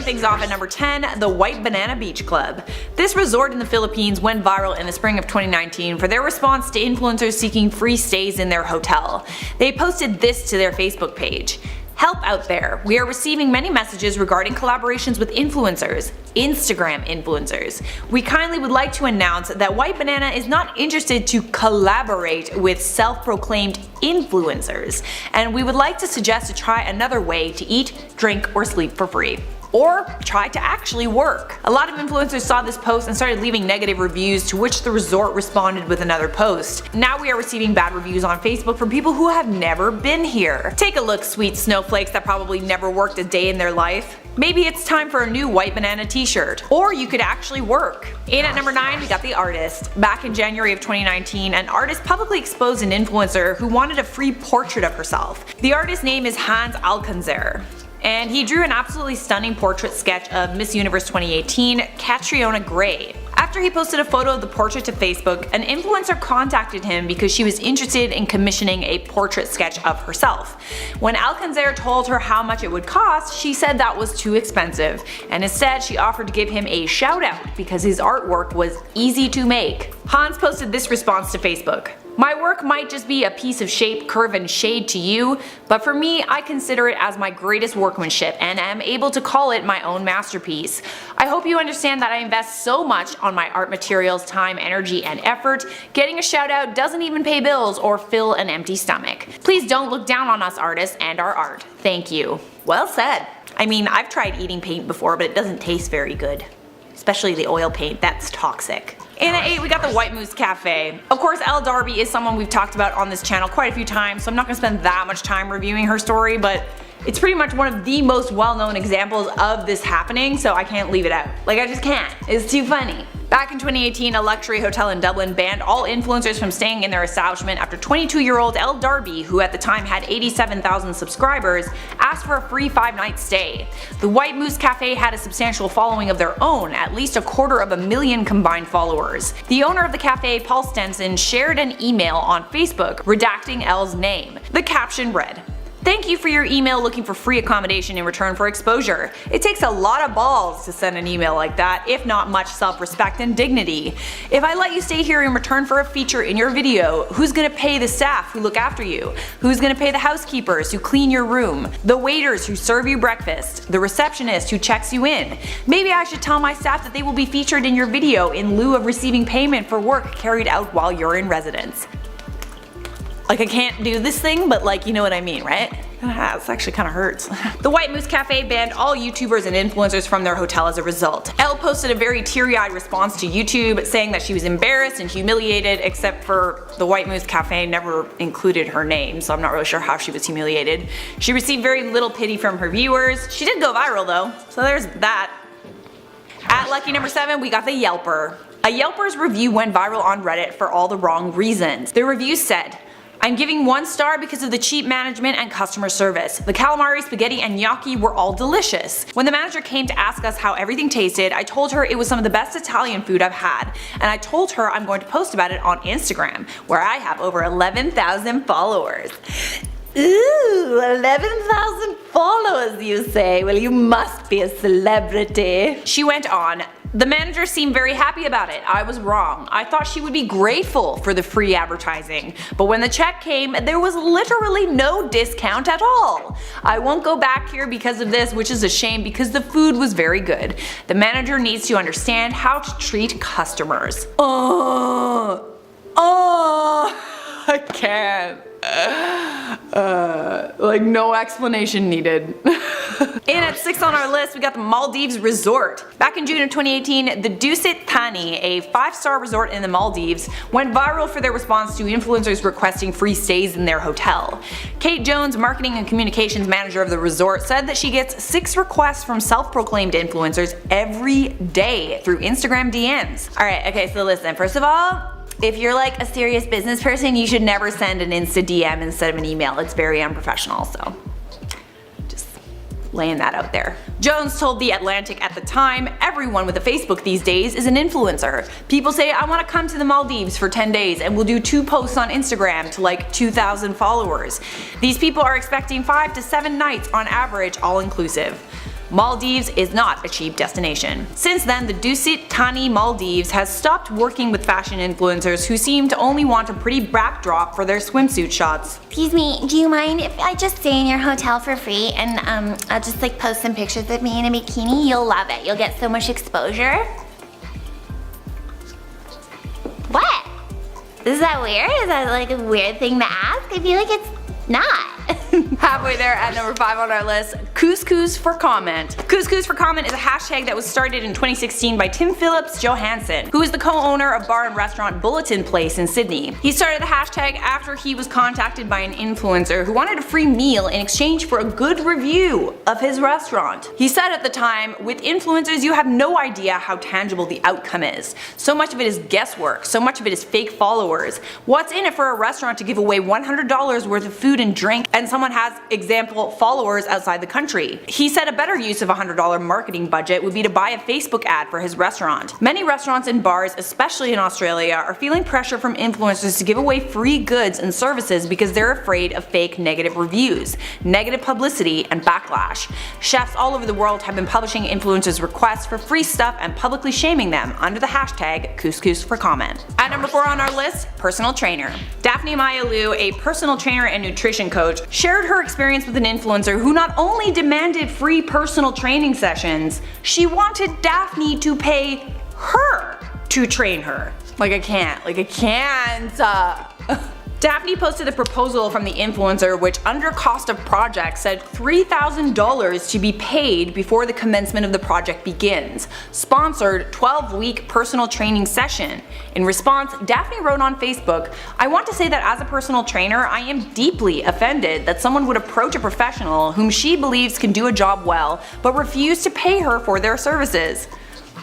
Starting things off at number 10, the White Banana Beach Club. This resort in the Philippines went viral in the spring of 2019 for their response to influencers seeking free stays in their hotel. They posted this to their Facebook page. Help out there. We are receiving many messages regarding collaborations with influencers, Instagram influencers. We kindly would like to announce that White Banana is not interested to collaborate with self-proclaimed influencers, and we would like to suggest to try another way to eat, drink, or sleep for free. Or try to actually work. A lot of influencers saw this post and started leaving negative reviews, to which the resort responded with another post. Now we are receiving bad reviews on Facebook from people who have never been here. Take a look, sweet snowflakes that probably never worked a day in their life. Maybe it's time for a new White Banana t-shirt. Or you could actually work. In at number 9, we got The Artist. Back in January of 2019, an artist publicly exposed an influencer who wanted a free portrait of herself. The artist's name is Hans Alcanzer, and he drew an absolutely stunning portrait sketch of Miss Universe 2018, Catriona Gray. After he posted a photo of the portrait to Facebook, an influencer contacted him because she was interested in commissioning a portrait sketch of herself. When Alcanzer told her how much it would cost, she said that was too expensive, and instead she offered to give him a shout out because his artwork was easy to make. Hans posted this response to Facebook. My work might just be a piece of shape, curve, and shade to you, but for me, I consider it as my greatest workmanship and am able to call it my own masterpiece. I hope you understand that I invest so much on my art materials, time, energy, and effort. Getting a shout out doesn't even pay bills or fill an empty stomach. Please don't look down on us artists and our art. Thank you. Well said. I mean, I've tried eating paint before, but it doesn't taste very good. Especially the oil paint, that's toxic. In at 8, we got the White Moose Cafe. Of course, Elle Darby is someone we've talked about on this channel quite a few times, so I'm not going to spend that much time reviewing her story, but it's pretty much one of the most well-known examples of this happening, so I can't leave it out. Like, I just can't. It's too funny. Back in 2018, a luxury hotel in Dublin banned all influencers from staying in their establishment after 22-year-old Elle Darby, who at the time had 87,000 subscribers, asked for a free 5-night stay. The White Moose Cafe had a substantial following of their own, at least 250,000 combined followers. The owner of the cafe, Paul Stenson, shared an email on Facebook redacting Elle's name. The caption read, "Thank you for your email looking for free accommodation in return for exposure. It takes a lot of balls to send an email like that, if not much self-respect and dignity. If I let you stay here in return for a feature in your video, who's gonna pay the staff who look after you? Who's gonna pay the housekeepers who clean your room? The waiters who serve you breakfast? The receptionist who checks you in? Maybe I should tell my staff that they will be featured in your video in lieu of receiving payment for work carried out while you're in residence." Like, I can't do this thing, but like, you know what I mean, right? This actually kind of hurts. The White Moose Cafe banned all YouTubers and influencers from their hotel as a result. Elle posted a very teary-eyed response to YouTube saying that she was embarrassed and humiliated, except for the White Moose Cafe never included her name, so I'm not really sure how she was humiliated. She received very little pity from her viewers. She did go viral though, so there's that. At lucky number 7, we got the Yelper. A Yelper's review went viral on Reddit for all the wrong reasons. The review said, "I'm giving 1 star because of the cheap management and customer service. The calamari, spaghetti, and gnocchi were all delicious. When the manager came to ask us how everything tasted, I told her it was some of the best Italian food I've had, and I told her I'm going to post about it on Instagram, where I have over 11,000 followers." Ooh, 11,000 followers you say? Well, you must be a celebrity. She went on, "The manager seemed very happy about it. I was wrong. I thought she would be grateful for the free advertising. But when the check came, there was literally no discount at all. I won't go back here because of this, which is a shame because the food was very good. The manager needs to understand how to treat customers." I can't. Like, no explanation needed. In at 6 on our list, we got the Maldives Resort. Back in June of 2018, the Dusit Thani, a 5-star resort in the Maldives, went viral for their response to influencers requesting free stays in their hotel. Kate Jones, marketing and communications manager of the resort, said that she gets 6 requests from self-proclaimed influencers every day through Instagram DMs. Alright, okay, so listen, first of all, if you're like a serious business person, you should never send an Insta DM instead of an email. It's very unprofessional, so just laying that out there. Jones told The Atlantic at the time, "Everyone with a Facebook these days is an influencer. People say, I want to come to the Maldives for 10 days and we'll do 2 posts on Instagram to like 2,000 followers. These people are expecting 5 to 7 nights on average, all inclusive. Maldives is not a cheap destination. Since then, the Dusit Thani Maldives has stopped working with fashion influencers who seem to only want a pretty backdrop for their swimsuit shots. Excuse me, do you mind if I just stay in your hotel for free and I'll just like post some pictures of me in a bikini? You'll love it. You'll get so much exposure. What? Is that weird? Is that like a weird thing to ask? I feel like it's not. Halfway there at number 5 on our list, Couscous for Comment. Couscous for Comment is a hashtag that was started in 2016 by Tim Phillips Johansson, who is the co-owner of bar and restaurant Bulletin Place in Sydney. He started the hashtag after he was contacted by an influencer who wanted a free meal in exchange for a good review of his restaurant. He said at the time, with influencers you have no idea how tangible the outcome is. So much of it is guesswork, so much of it is fake followers. What's in it for a restaurant to give away $100 worth of food and drink and someone has example followers outside the country? He said a better use of a $100 marketing budget would be to buy a Facebook ad for his restaurant. Many restaurants and bars, especially in Australia, are feeling pressure from influencers to give away free goods and services because they're afraid of fake negative reviews, negative publicity, and backlash. Chefs all over the world have been publishing influencers' requests for free stuff and publicly shaming them under the hashtag Couscous for Comment. At number 4 on our list, personal trainer. Daphne Maya Liu, a personal trainer and nutrition coach, shared her experience with an influencer who not only demanded free personal training sessions, she wanted Daphne to pay her to train her. I can't. Daphne posted a proposal from the influencer which, under cost of project, said $3,000 to be paid before the commencement of the project begins. Sponsored 12-week personal training session. In response, Daphne wrote on Facebook, "I want to say that as a personal trainer, I am deeply offended that someone would approach a professional whom she believes can do a job well, but refuse to pay her for their services."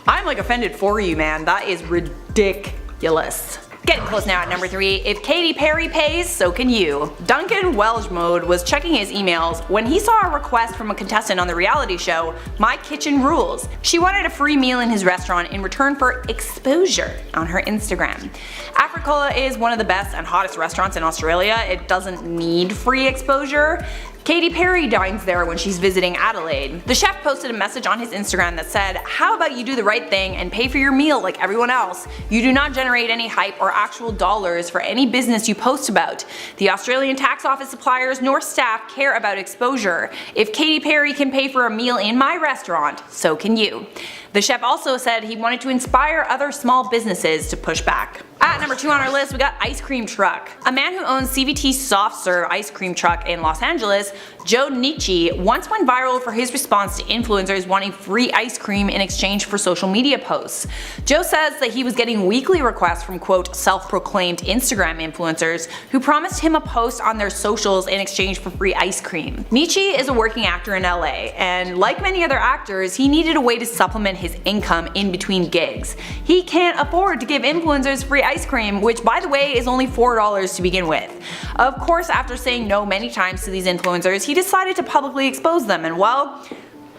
I'm offended for you, man. That is ridiculous. Getting close now at number 3, if Katy Perry pays, so can you. Duncan Welshmode was checking his emails when he saw a request from a contestant on the reality show, My Kitchen Rules. She wanted a free meal in his restaurant in return for exposure on her Instagram. Africola is one of the best and hottest restaurants in Australia. It doesn't need free exposure. Katy Perry dines there when she's visiting Adelaide. The chef posted a message on his Instagram that said, "How about you do the right thing and pay for your meal like everyone else? You do not generate any hype or actual dollars for any business you post about. The Australian tax office suppliers nor staff care about exposure. If Katy Perry can pay for a meal in my restaurant, so can you." The chef also said he wanted to inspire other small businesses to push back. At number 2 on our list, we got Ice Cream Truck. A man who owns CVT Soft Serve Ice Cream Truck in Los Angeles, Joe Nietzsche, once went viral for his response to influencers wanting free ice cream in exchange for social media posts. Joe says that he was getting weekly requests from quote self-proclaimed Instagram influencers who promised him a post on their socials in exchange for free ice cream. Nietzsche is a working actor in LA, and like many other actors, he needed a way to supplement his income in between gigs. He can't afford to give influencers free ice cream, which by the way is only $4 to begin with. Of course, after saying no many times to these influencers, he decided to publicly expose them and, well,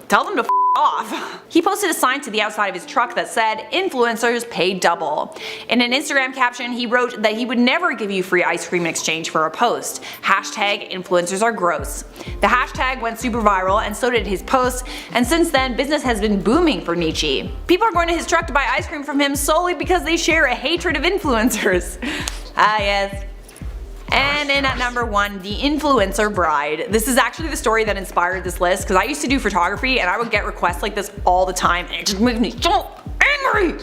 tell them to off. He posted a sign to the outside of his truck that said, "Influencers pay double." In an Instagram caption, he wrote that he would never give you free ice cream in exchange for a post. Hashtag influencers are gross. The hashtag went super viral and so did his post, and since then business has been booming for Nietzsche. People are going to his truck to buy ice cream from him solely because they share a hatred of influencers. Yes. And in at number 1, the influencer bride. This is actually the story that inspired this list because I used to do photography and I would get requests like this all the time and it just makes me so angry.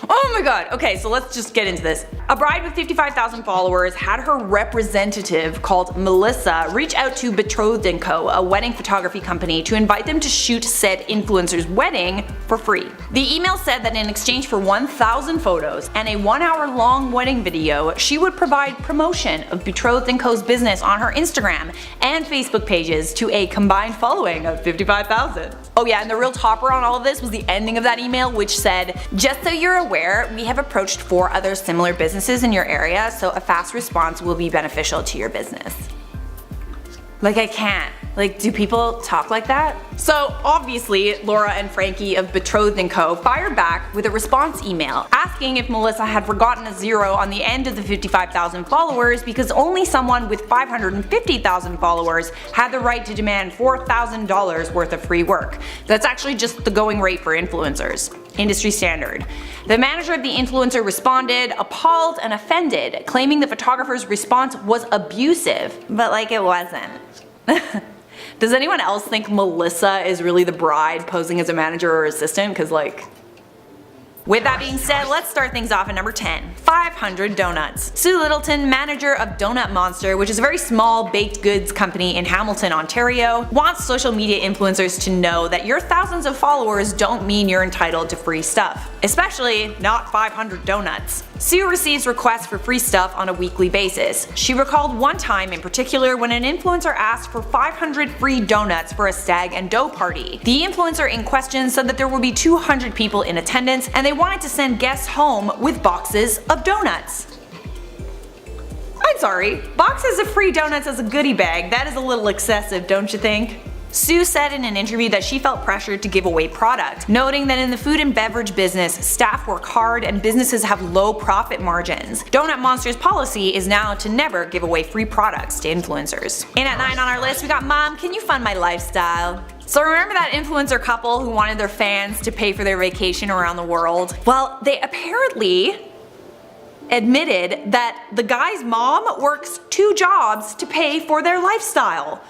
Oh my god. Okay, so let's just get into this. A bride with 55,000 followers had her representative called Melissa reach out to Betrothed & Co., a wedding photography company, to invite them to shoot said influencer's wedding for free. The email said that in exchange for 1,000 photos and a 1-hour-long wedding video, she would provide promotion of Betrothed & Co.'s business on her Instagram and Facebook pages to a combined following of 55,000. Oh yeah, and the real topper on all of this was the ending of that email, which said, "Just so you're aware, we have approached 4 other similar businesses in your area, so a fast response will be beneficial to your business." I can't. Like, do people talk like that? So obviously, Laura and Frankie of Betrothed & Co. fired back with a response email asking if Melissa had forgotten a zero on the end of the 55,000 followers because only someone with 550,000 followers had the right to demand $4,000 worth of free work. That's actually just the going rate for influencers. Industry standard. The manager of the influencer responded, appalled and offended, claiming the photographer's response was abusive. But like, it wasn't. Does anyone else think Melissa is really the bride posing as a manager or assistant? Cause like, with that being said, let's start things off at number 10. 500 donuts. Sue Littleton, manager of Donut Monster, which is a very small baked goods company in Hamilton, Ontario, wants social media influencers to know that your thousands of followers don't mean you're entitled to free stuff. Especially not 500 donuts. Sue receives requests for free stuff on a weekly basis. She recalled one time in particular when an influencer asked for 500 free donuts for a stag and dough party. The influencer in question said that there will be 200 people in attendance and they wanted to send guests home with boxes of donuts. I'm sorry, boxes of free donuts as a goodie bag, that is a little excessive, don't you think? Sue said in an interview that she felt pressured to give away product, noting that in the food and beverage business, staff work hard and businesses have low profit margins. Donut Monster's policy is now to never give away free products to influencers. And at 9 on our list, we got Mom, Can You Fund My Lifestyle? So remember that influencer couple who wanted their fans to pay for their vacation around the world? Well, they apparently admitted that the guy's mom works 2 jobs to pay for their lifestyle.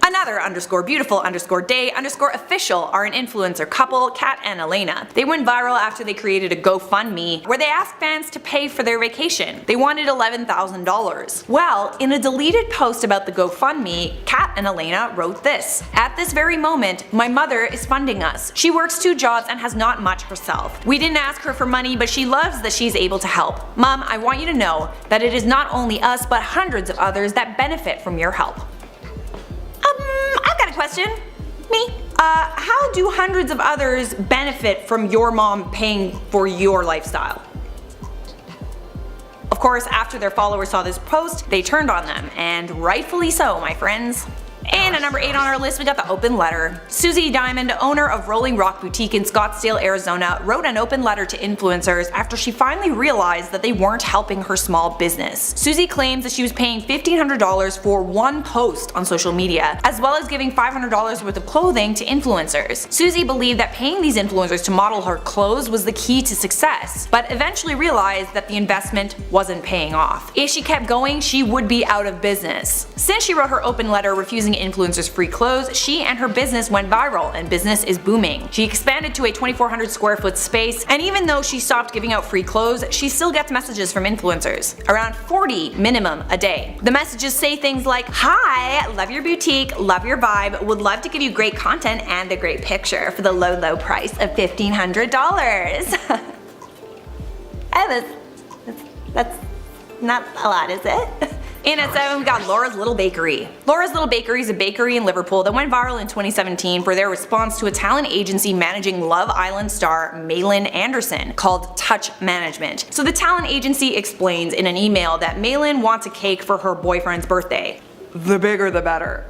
Another _beautiful_day_official are an influencer couple, Kat and Elena. They went viral after they created a GoFundMe where they asked fans to pay for their vacation. They wanted $11,000. Well, in a deleted post about the GoFundMe, Kat and Elena wrote this: "At this very moment, my mother is funding us. She works 2 jobs and has not much herself. We didn't ask her for money, but she loves that she's able to help. Mom, I want you to know that it is not only us but hundreds of others that benefit from your help." I've got a question. Me? How do hundreds of others benefit from your mom paying for your lifestyle? Of course, after their followers saw this post, they turned on them, and rightfully so, my friends. And at number 8 on our list, we got the open letter. Susie Diamond, owner of Rolling Rock Boutique in Scottsdale, Arizona, wrote an open letter to influencers after she finally realized that they weren't helping her small business. Susie claims that she was paying $1,500 for one post on social media, as well as giving $500 worth of clothing to influencers. Susie believed that paying these influencers to model her clothes was the key to success, but eventually realized that the investment wasn't paying off. If she kept going, she would be out of business. Since she wrote her open letter refusing influencers free clothes, she and her business went viral and business is booming. She expanded to a 2,400 square foot space, and even though she stopped giving out free clothes, she still gets messages from influencers. Around 40 minimum a day. The messages say things like, "Hi, love your boutique, love your vibe, would love to give you great content and a great picture for the low price of $1,500. That's not a lot, is it? And at 7, we got Laura's Little Bakery. Laura's Little Bakery is a bakery in Liverpool that went viral in 2017 for their response to a talent agency managing Love Island star Malin Anderson called Touch Management. So the talent agency explains in an email that Malin wants a cake for her boyfriend's birthday. The bigger the better.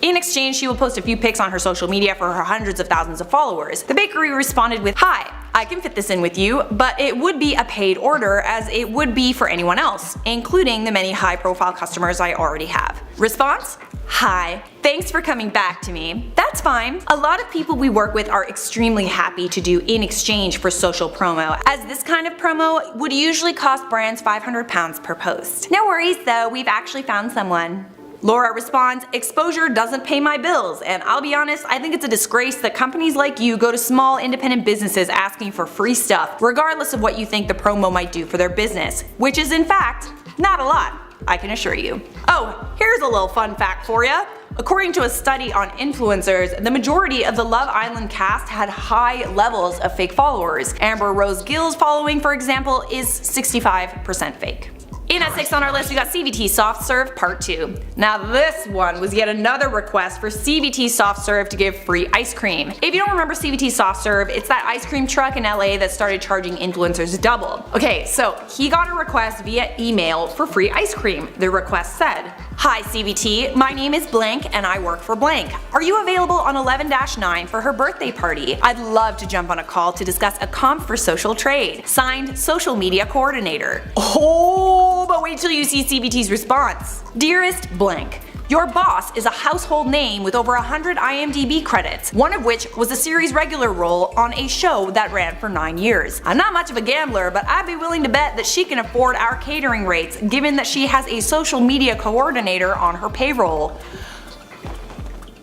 In exchange, she will post a few pics on her social media for her hundreds of thousands of followers. The bakery responded with, "Hi, I can fit this in with you, but it would be a paid order as it would be for anyone else, including the many high-profile customers I already have." Response? "Hi, thanks for coming back to me. That's fine. A lot of people we work with are extremely happy to do in exchange for social promo, as this kind of promo would usually cost brands £500 per post. No worries though, we've actually found someone." Laura responds, "Exposure doesn't pay my bills, and I'll be honest, I think it's a disgrace that companies like you go to small independent businesses asking for free stuff, regardless of what you think the promo might do for their business, which is in fact, not a lot, I can assure you." Oh, here's a little fun fact for ya. According to a study on influencers, the majority of the Love Island cast had high levels of fake followers. Amber Rose Gill's following, for example, is 65% fake. In at 6 on our list, we got CVT Soft Serve Part 2. Now this one was yet another request for CVT Soft Serve to give free ice cream. If you don't remember CVT Soft Serve, it's that ice cream truck in LA that started charging influencers double. Okay, so he got a request via email for free ice cream. The request said, Hi CVT, my name is blank and I work for blank. Are you available on 11-9 for her birthday party? I'd love to jump on a call to discuss a comp for social trade. Signed, social media coordinator. Oh, but wait till you see CVT's response. Dearest blank, your boss is a household name with over 100 IMDb credits, one of which was a series regular role on a show that ran for 9 years. I'm not much of a gambler, but I'd be willing to bet that she can afford our catering rates given that she has a social media coordinator on her payroll.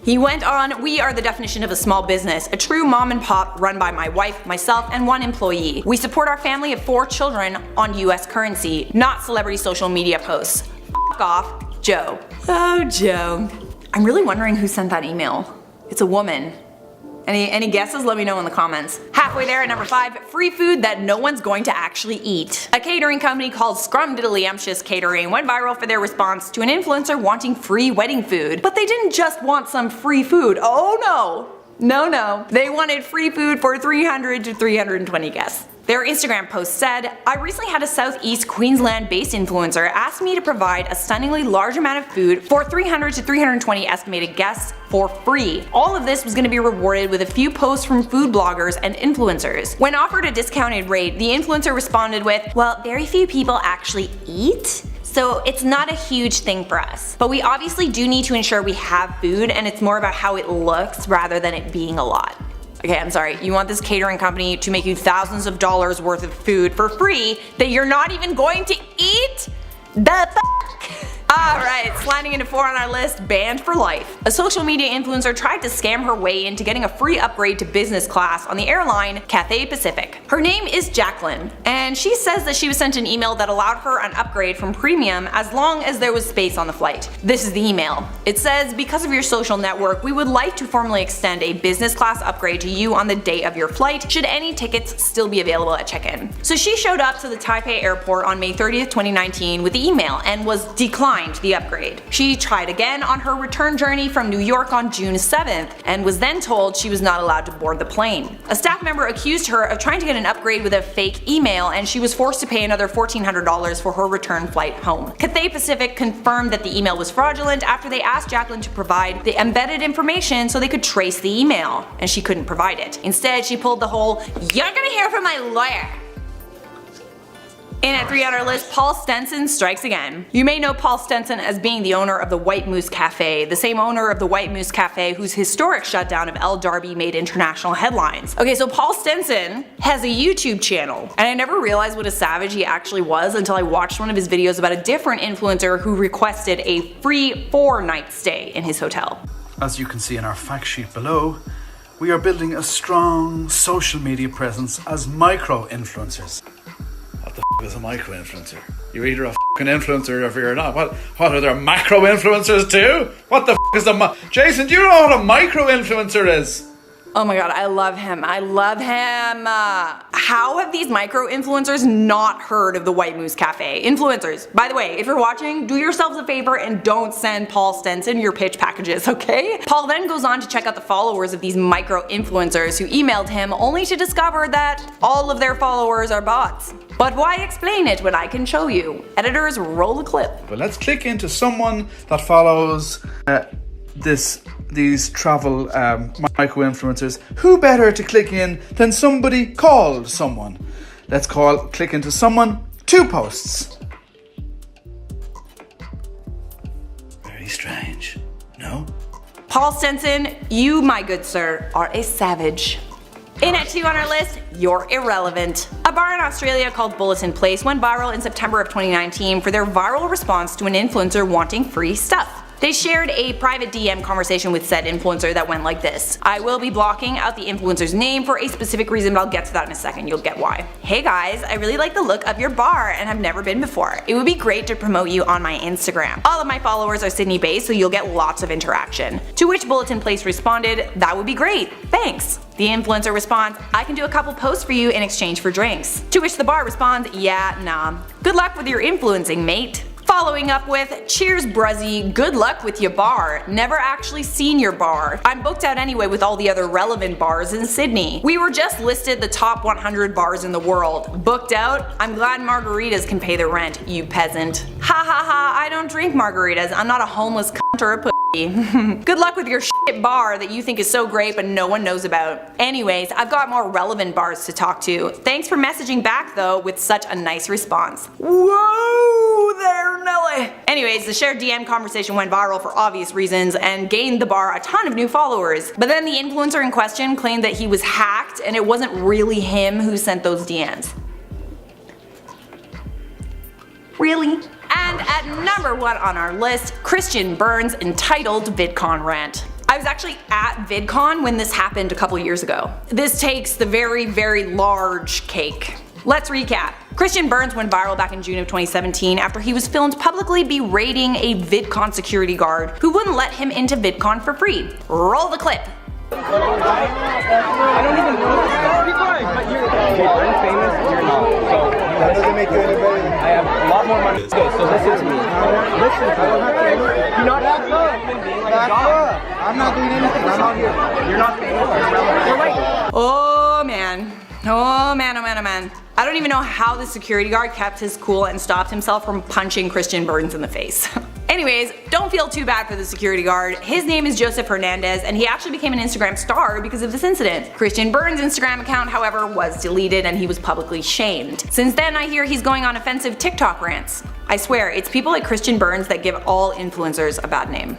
He went on, we are the definition of a small business, a true mom and pop run by my wife, myself, and 1 employee. We support our family of 4 children on US currency, not celebrity social media posts. F off, Joe. Oh, Joe. I'm really wondering who sent that email. It's a woman. Any guesses? Let me know in the comments. Halfway there at number 5, free food that no one's going to actually eat. A catering company called Scrumdiddlyumptious Catering went viral for their response to an influencer wanting free wedding food. But they didn't just want some free food. Oh no. No. They wanted free food for 300 to 320 guests. Their Instagram post said, I recently had a Southeast Queensland-based influencer ask me to provide a stunningly large amount of food for 300 to 320 estimated guests for free. All of this was going to be rewarded with a few posts from food bloggers and influencers. When offered a discounted rate, the influencer responded with, well, very few people actually eat, so it's not a huge thing for us. But we obviously do need to ensure we have food, and it's more about how it looks rather than it being a lot. Okay, I'm sorry, you want this catering company to make you thousands of dollars worth of food for free that you're not even going to eat? The fuck? Alright, sliding into 4 on our list, banned for life. A social media influencer tried to scam her way into getting a free upgrade to business class on the airline Cathay Pacific. Her name is Jacqueline, and she says that she was sent an email that allowed her an upgrade from premium as long as there was space on the flight. This is the email. It says, because of your social network, we would like to formally extend a business class upgrade to you on the day of your flight, should any tickets still be available at check-in. So she showed up to the Taipei airport on May 30th, 2019 with the email and was declined the upgrade. She tried again on her return journey from New York on June 7th and was then told she was not allowed to board the plane. A staff member accused her of trying to get an upgrade with a fake email, and she was forced to pay another $1,400 for her return flight home. Cathay Pacific confirmed that the email was fraudulent after they asked Jacqueline to provide the embedded information so they could trace the email, and she couldn't provide it. Instead, she pulled the whole, "You're gonna hear from my lawyer." In at 3 on our list, Paul Stenson strikes again. You may know Paul Stenson as being the owner of the White Moose Cafe, the same owner of the White Moose Cafe whose historic shutdown of El Darby made international headlines. Okay, so Paul Stenson has a YouTube channel, and I never realized what a savage he actually was until I watched one of his videos about a different influencer who requested a free 4-night stay in his hotel. As you can see in our fact sheet below, we are building a strong social media presence as micro-influencers. What the f*** is a micro-influencer? You're either a f***ing influencer or you're not. What are there macro-influencers too? What the f*** is a Jason, do you know what a micro-influencer is? Oh my god, I love him. I love him. How have these micro-influencers not heard of the White Moose Cafe? Influencers, by the way, if you're watching, do yourselves a favor and don't send Paul Stenson your pitch packages, okay? Paul then goes on to check out the followers of these micro-influencers who emailed him only to discover that all of their followers are bots. But why explain it when I can show you? Editors, roll the clip. But let's click into someone that follows these travel micro-influencers. Who better to click in than somebody called someone? Let's click into someone, 2 posts. Very strange, no? Paul Stenson, you, my good sir, are a savage. In at 2 on our list, you're irrelevant. A bar in Australia called Bulletin Place went viral in September of 2019 for their viral response to an influencer wanting free stuff. They shared a private DM conversation with said influencer that went like this. I will be blocking out the influencer's name for a specific reason, but I'll get to that in a second, you'll get why. Hey guys, I really like the look of your bar and have never been before. It would be great to promote you on my Instagram. All of my followers are Sydney based, so you'll get lots of interaction. To which Bulletin Place responded, that would be great, thanks. The influencer responds, I can do a couple posts for you in exchange for drinks. To which the bar responds, yeah, nah. Good luck with your influencing, mate. Following up with, cheers Bruzzy, good luck with your bar. Never actually seen your bar. I'm booked out anyway with all the other relevant bars in Sydney. We were just listed the top 100 bars in the world. Booked out? I'm glad margaritas can pay the rent, you peasant. Ha ha ha, I don't drink margaritas. I'm not a homeless cunt or a pussy. Good luck with your shit bar that you think is so great but no one knows about. Anyways, I've got more relevant bars to talk to. Thanks for messaging back though with such a nice response. Whoa there, Nelly. Anyways, the shared DM conversation went viral for obvious reasons and gained the bar a ton of new followers. But then the influencer in question claimed that he was hacked and it wasn't really him who sent those DMs. Really? And at number 1 on our list, Christian Burns' entitled VidCon rant. I was actually at VidCon when this happened a couple years ago. This takes the very, very large cake. Let's recap. Christian Burns went viral back in June of 2017 after he was filmed publicly berating a VidCon security guard who wouldn't let him into VidCon for free. Roll the clip. I don't even know this stuff. Be quiet, but you're famous, you're not. So that doesn't make you any better. I have a lot more money. Okay, so listen to me. Listen to me. You're not being like a dog. I'm not doing anything. I'm out here. You're not famous. You're relevant. You're right. Oh man. Oh man, oh man, oh man. I don't even know how the security guard kept his cool and stopped himself from punching Christian Burns in the face. Anyways, don't feel too bad for the security guard. His name is Joseph Hernandez and he actually became an Instagram star because of this incident. Christian Burns' Instagram account, however, was deleted and he was publicly shamed. Since then, I hear he's going on offensive TikTok rants. I swear, it's people like Christian Burns that give all influencers a bad name.